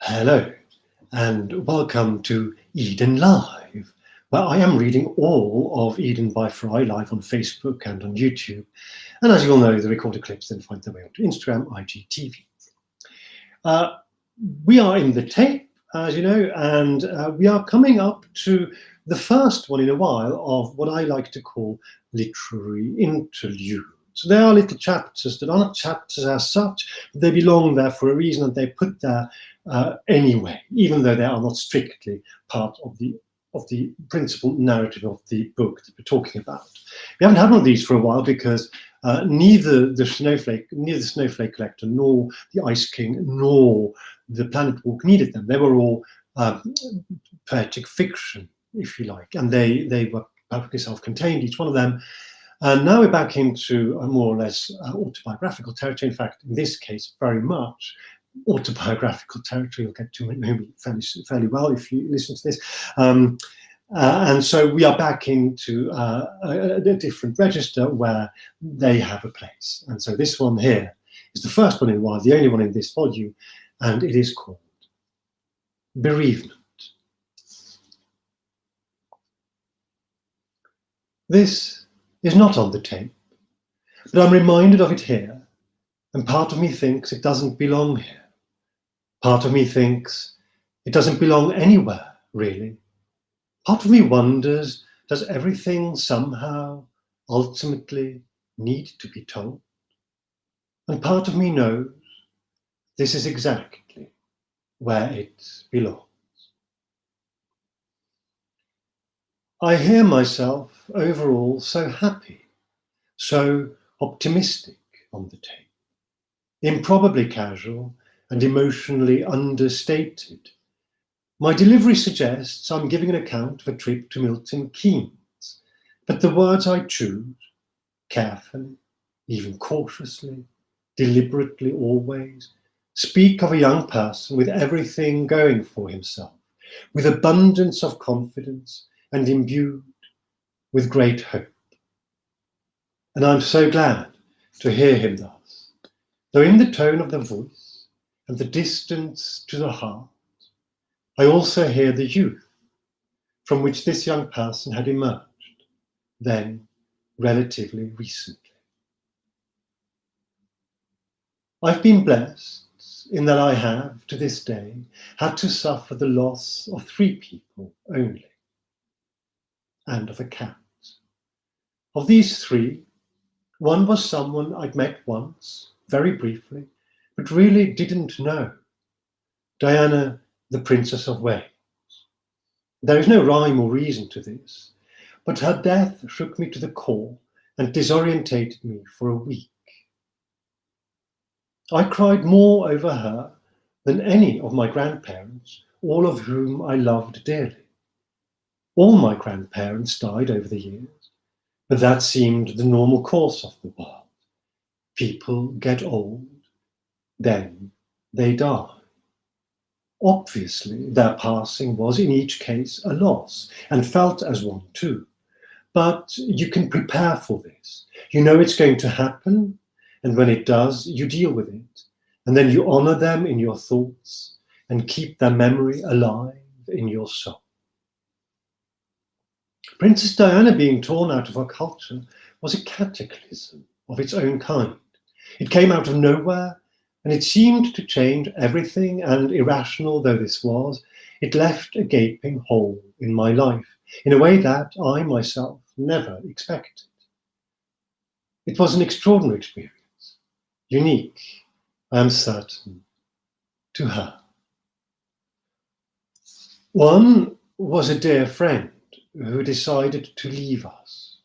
Hello, and welcome to Eden Live, where I am reading all of Eden by FREI live on Facebook and on YouTube. And as you all know, the recorded clips then find their way onto Instagram, IGTV. We are in the tape, as you know, and we are coming up to the first one in a while of what I like to call literary interludes. They are little chapters that aren't chapters as such, but they belong there for a reason, and they put there anyway, even though they are not strictly part of the principal narrative of the book that we're talking about. We haven't had one of these for a while because neither the Snowflake Collector, nor the Ice King, nor the Planet Walk needed them. They were all poetic fiction, if you like, and they were perfectly self-contained, each one of them. And now we're back into a more or less autobiographical territory. In fact, in this case, very much autobiographical territory. You'll get to know me fairly well if you listen to this. And so we are back into a different register where they have a place. And so this one here is the first one in a while, the only one in this volume, and it is called Bereavement. This is not on the tape, but I'm reminded of it here, and part of me thinks it doesn't belong here. Part of me thinks it doesn't belong anywhere, really. Part of me wonders, does everything somehow, ultimately, need to be told? And part of me knows this is exactly where it belongs. I hear myself overall so happy, so optimistic on the tape, improbably casual and emotionally understated. My delivery suggests I'm giving an account of a trip to Milton Keynes, but the words I choose, carefully, even cautiously, deliberately always, speak of a young person with everything going for himself, with abundance of confidence and imbued with great hope. And I'm so glad to hear him thus, though in the tone of the voice and the distance to the heart, I also hear the youth from which this young person had emerged, then relatively recently. I've been blessed in that I have, to this day, had to suffer the loss of 3 people only, and of a cat. Of these 3, one was someone I'd met once, very briefly, but really didn't know. Diana, the Princess of Wales. There is no rhyme or reason to this, but her death shook me to the core and disorientated me for a week. I cried more over her than any of my grandparents, all of whom I loved dearly. All my grandparents died over the years, but that seemed the normal course of the world. People get old, then they die. Obviously, their passing was in each case a loss, and felt as one too. But you can prepare for this. You know it's going to happen, and when it does, you deal with it, and then you honor them in your thoughts and keep their memory alive in your soul. Princess Diana being torn out of our culture was a cataclysm of its own kind. It came out of nowhere, and it seemed to change everything, and irrational though this was, it left a gaping hole in my life, in a way that I myself never expected. It was an extraordinary experience, unique, I am certain, to her. One was a dear friend who decided to leave us.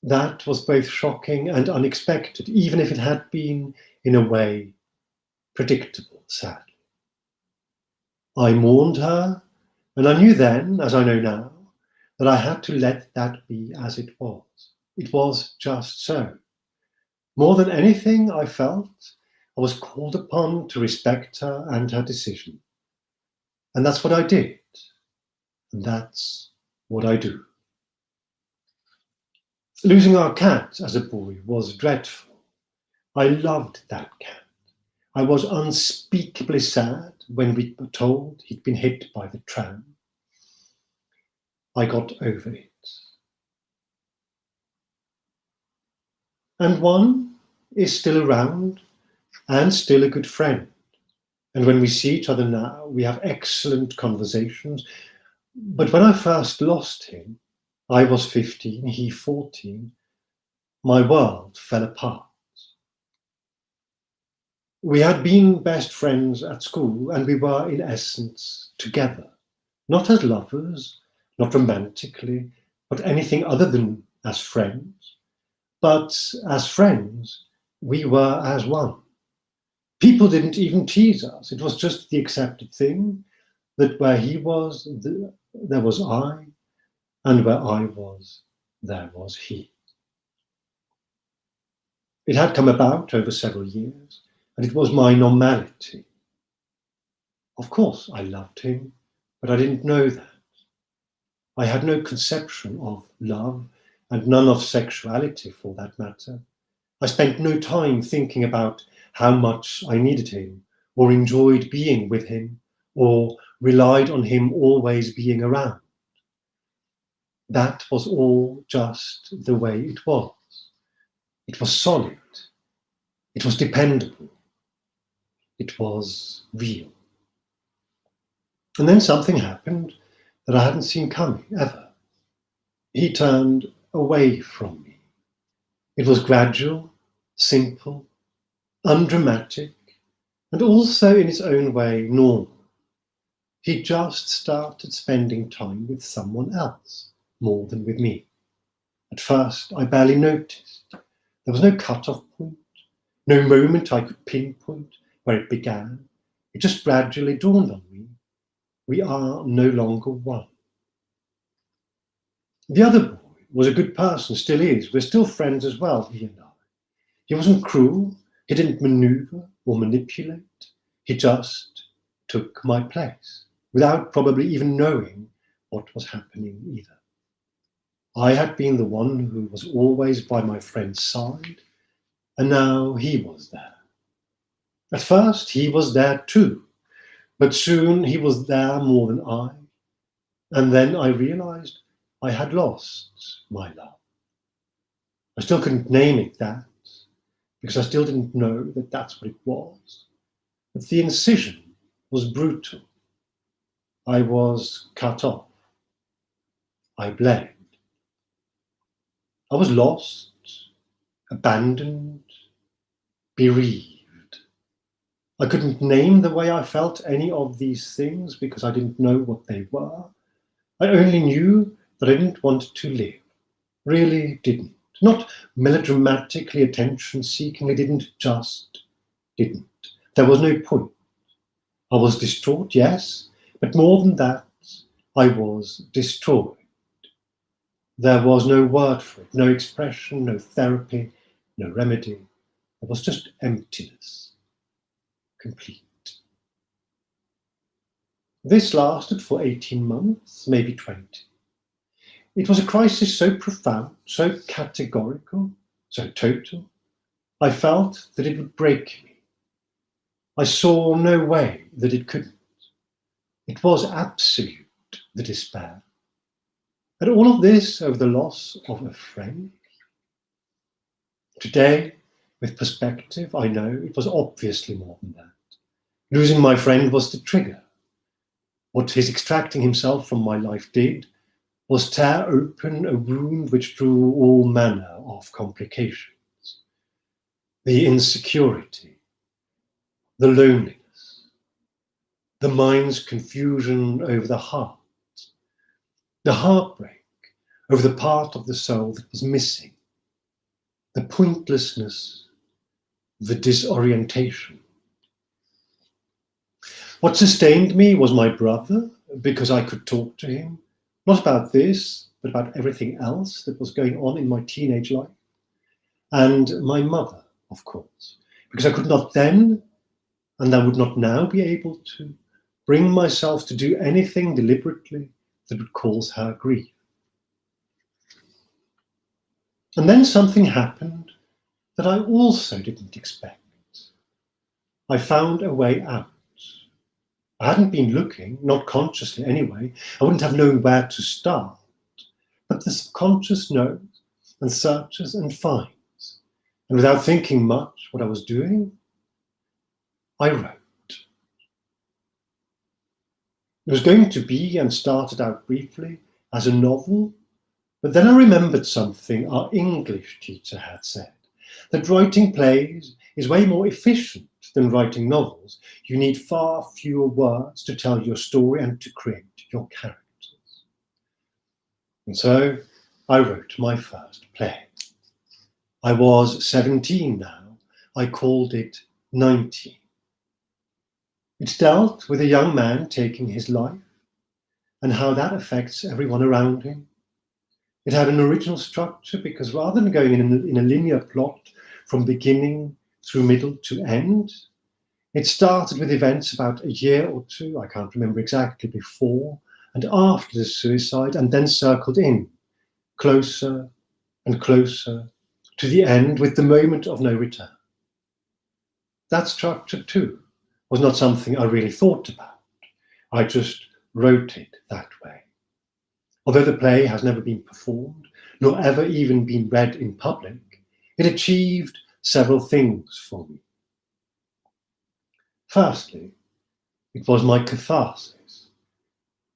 That was both shocking and unexpected, even if it had been, in a way, predictable, sadly. I mourned her, and I knew then, as I know now, that I had to let that be as it was. It was just so. More than anything, I felt I was called upon to respect her and her decision. And that's what I did. And that's what I do. Losing our cat as a boy was dreadful. I loved that cat. I was unspeakably sad when we were told he'd been hit by the tram. I got over it. And one is still around and still a good friend. And when we see each other now, we have excellent conversations. But when I first lost him, I was 15, he 14, my world fell apart. We had been best friends at school, and we were in essence together, not as lovers, not romantically, but anything other than as friends. But as friends, we were as one. People didn't even tease us. It was just the accepted thing that where he was, there was I, and where I was, there was he. It had come about over several years, and it was my normality. Of course, I loved him, but I didn't know that. I had no conception of love, and none of sexuality for that matter. I spent no time thinking about how much I needed him, or enjoyed being with him, or relied on him always being around. That was all just the way it was. It was solid. It was dependable. It was real. And then something happened that I hadn't seen coming, ever. He turned away from me. It was gradual, simple, undramatic, and also in its own way normal. He just started spending time with someone else, more than with me. At first, I barely noticed. There was no cut-off point, no moment I could pinpoint where it began. It just gradually dawned on me. We are no longer one. The other boy was a good person, still is. We're still friends as well, he and I. He wasn't cruel. He didn't maneuver or manipulate. He just took my place, without probably even knowing what was happening either. I had been the one who was always by my friend's side, and now he was there. At first, he was there too, but soon he was there more than I, and then I realized I had lost my love. I still couldn't name it that, because I still didn't know that that's what it was. But the incision was brutal. I was cut off. I bled. I was lost, abandoned, bereaved. I couldn't name the way I felt any of these things because I didn't know what they were. I only knew that I didn't want to live. Really didn't. Not melodramatically attention-seeking. I didn't. There was no point. I was distraught, yes, but more than that, I was destroyed. There was no word for it, no expression, no therapy, no remedy. There was just emptiness, complete. This lasted for 18 months, maybe 20. It was a crisis so profound, so categorical, so total. I felt that it would break me. I saw no way that it couldn't. It was absolute, the despair. And all of this over the loss of a friend. Today, with perspective, I know it was obviously more than that. Losing my friend was the trigger. What his extracting himself from my life did was tear open a wound which drew all manner of complications. The insecurity, the loneliness, the mind's confusion over the heart, the heartbreak over the part of the soul that was missing, the pointlessness, the disorientation. What sustained me was my brother, because I could talk to him, not about this, but about everything else that was going on in my teenage life, and my mother, of course, because I could not then, and I would not now be able to, bring myself to do anything deliberately that would cause her grief. And then something happened that I also didn't expect. I found a way out. I hadn't been looking, not consciously anyway. I wouldn't have known where to start. But the subconscious knows and searches and finds. And without thinking much what I was doing, I wrote. It was going to be, and started out briefly, as a novel, but then I remembered something our English teacher had said, that writing plays is way more efficient than writing novels. You need far fewer words to tell your story and to create your characters. And so I wrote my first play. I was 17 now. I called it 19. It dealt with a young man taking his life and how that affects everyone around him. It had an original structure because rather than going in a linear plot from beginning through middle to end, it started with events about a year or two, I can't remember exactly, before and after the suicide, and then circled in, closer and closer to the end with the moment of no return. That structure too was not something I really thought about. I just wrote it that way. Although the play has never been performed, nor ever even been read in public, it achieved several things for me. Firstly, it was my catharsis.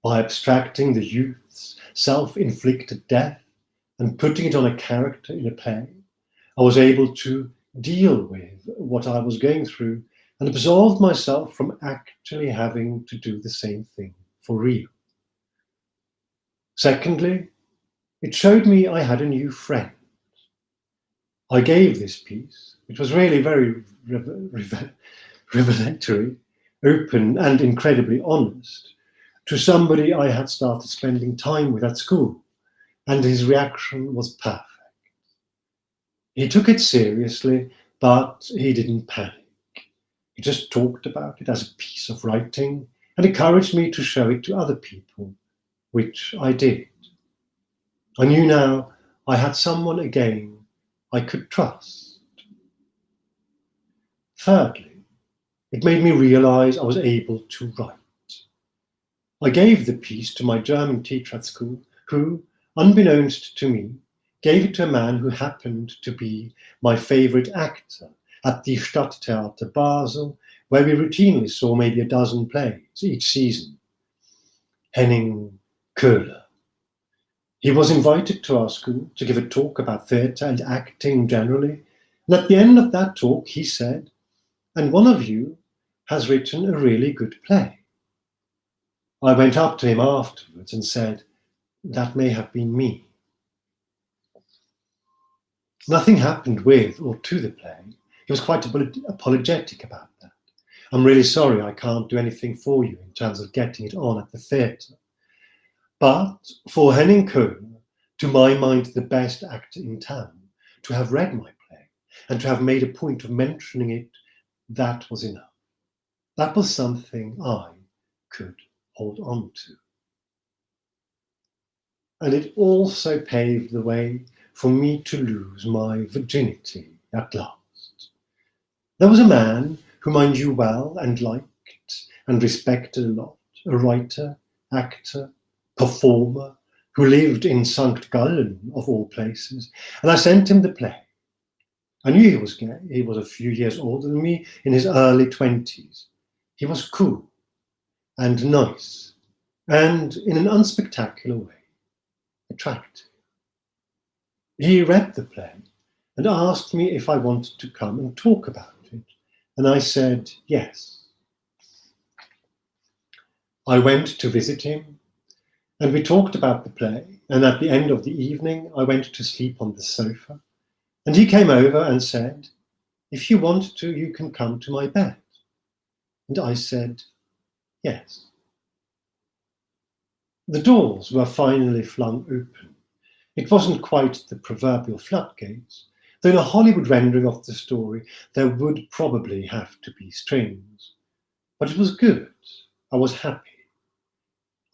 By abstracting the youth's self-inflicted death and putting it on a character in a play, I was able to deal with what I was going through and absolved myself from actually having to do the same thing for real. Secondly, it showed me I had a new friend. I gave this piece, which was really very revelatory, open and incredibly honest, to somebody I had started spending time with at school, and his reaction was perfect. He took it seriously, but he didn't panic. He just talked about it as a piece of writing and encouraged me to show it to other people, which I did. I knew now I had someone again I could trust. Thirdly, it made me realize I was able to write. I gave the piece to my German teacher at school, who, unbeknownst to me, gave it to a man who happened to be my favorite actor at the Stadttheater Basel, where we routinely saw maybe a dozen plays each season. Henning Köhler. He was invited to our school to give a talk about theatre and acting generally, and at the end of that talk he said, "And one of you has written a really good play." I went up to him afterwards and said, "That may have been me." Nothing happened with or to the play. He was quite apologetic about that. "I'm really sorry I can't do anything for you in terms of getting it on at the theatre." But for Henning Köhler, to my mind the best actor in town, to have read my play and to have made a point of mentioning it, that was enough. That was something I could hold on to. And it also paved the way for me to lose my virginity at last. There was a man whom I knew well and liked and respected a lot, a writer, actor, performer, who lived in St. Gallen, of all places, and I sent him the play. I knew he was gay. He was a few years older than me, in his early 20s. He was cool and nice, and in an unspectacular way, attractive. He read the play and asked me if I wanted to come and talk about it, and I said yes. I went to visit him, and we talked about the play, and at the end of the evening I went to sleep on the sofa, and he came over and said, "If you want to, you can come to my bed." And I said yes. The doors were finally flung open. It wasn't quite the proverbial floodgates, though in a Hollywood rendering of the story there would probably have to be strings. But it was good. I was happy.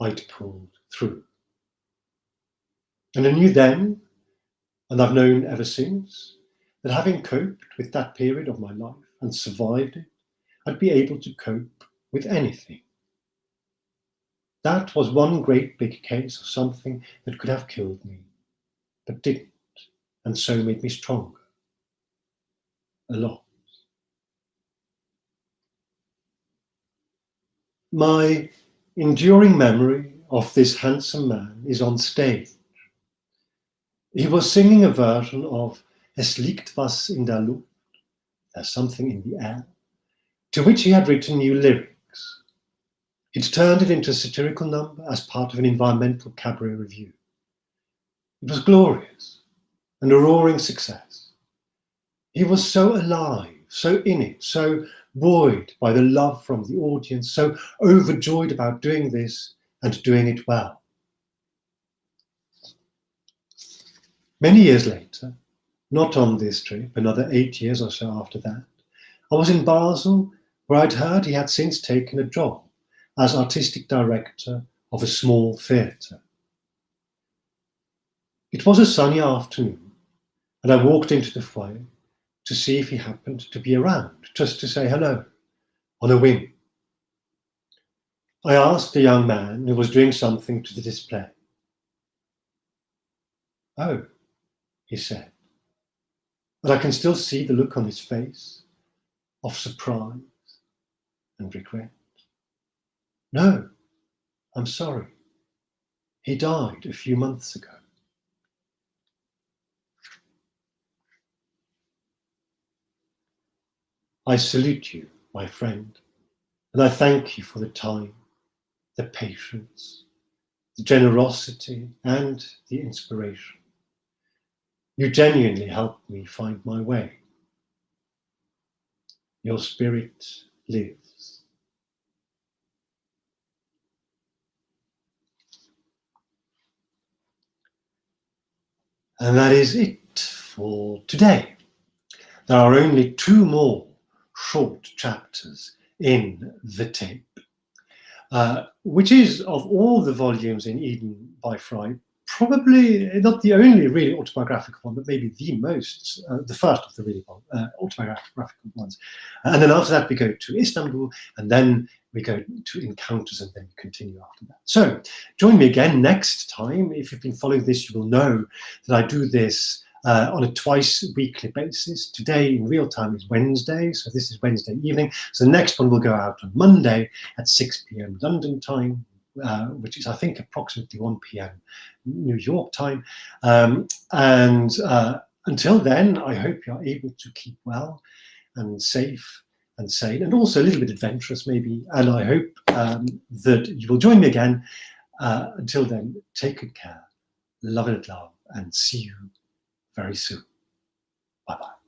I'd pulled through. And I knew then, and I've known ever since, that having coped with that period of my life and survived it, I'd be able to cope with anything. That was one great big case of something that could have killed me, but didn't, and so made me stronger. A lot. My enduring memory of this handsome man is on stage. He was singing a version of Es liegt was in der Luft, there's something in the air, to which he had written new lyrics. He'd turned it into a satirical number as part of an environmental cabaret review. It was glorious and a roaring success. He was so alive, so in it, so buoyed by the love from the audience, so overjoyed about doing this and doing it well. Many years later, not on this trip, another 8 years or so after that, I was in Basel, where I'd heard he had since taken a job as artistic director of a small theatre. It was a sunny afternoon, and I walked into the foyer to see if he happened to be around, just to say hello, on a whim. I asked the young man who was doing something to the display. "Oh," he said, and I can still see the look on his face of surprise and regret. "No, I'm sorry. He died a few months ago." I salute you, my friend, and I thank you for the time, the patience, the generosity, and the inspiration. You genuinely helped me find my way. Your spirit lives. And that is it for today. There are only 2 more short chapters in the tape, which is, of all the volumes in Eden by FREI, probably not the only really autobiographical one, but maybe the most, the first of the really autobiographical ones. And then after that, we go to Istanbul, and then we go to Encounters, and then we continue after that. So join me again next time. If you've been following this, you will know that I do this on a twice-weekly basis. Today in real time is Wednesday, so this is Wednesday evening. So the next one will go out on Monday at 6 p.m. London time, which is, I think, approximately 1 p.m. New York time. And until then, I hope you're able to keep well and safe and sane, and also a little bit adventurous maybe. And I hope that you will join me again. Until then, take good care, love and love, and see you very soon. Bye-bye.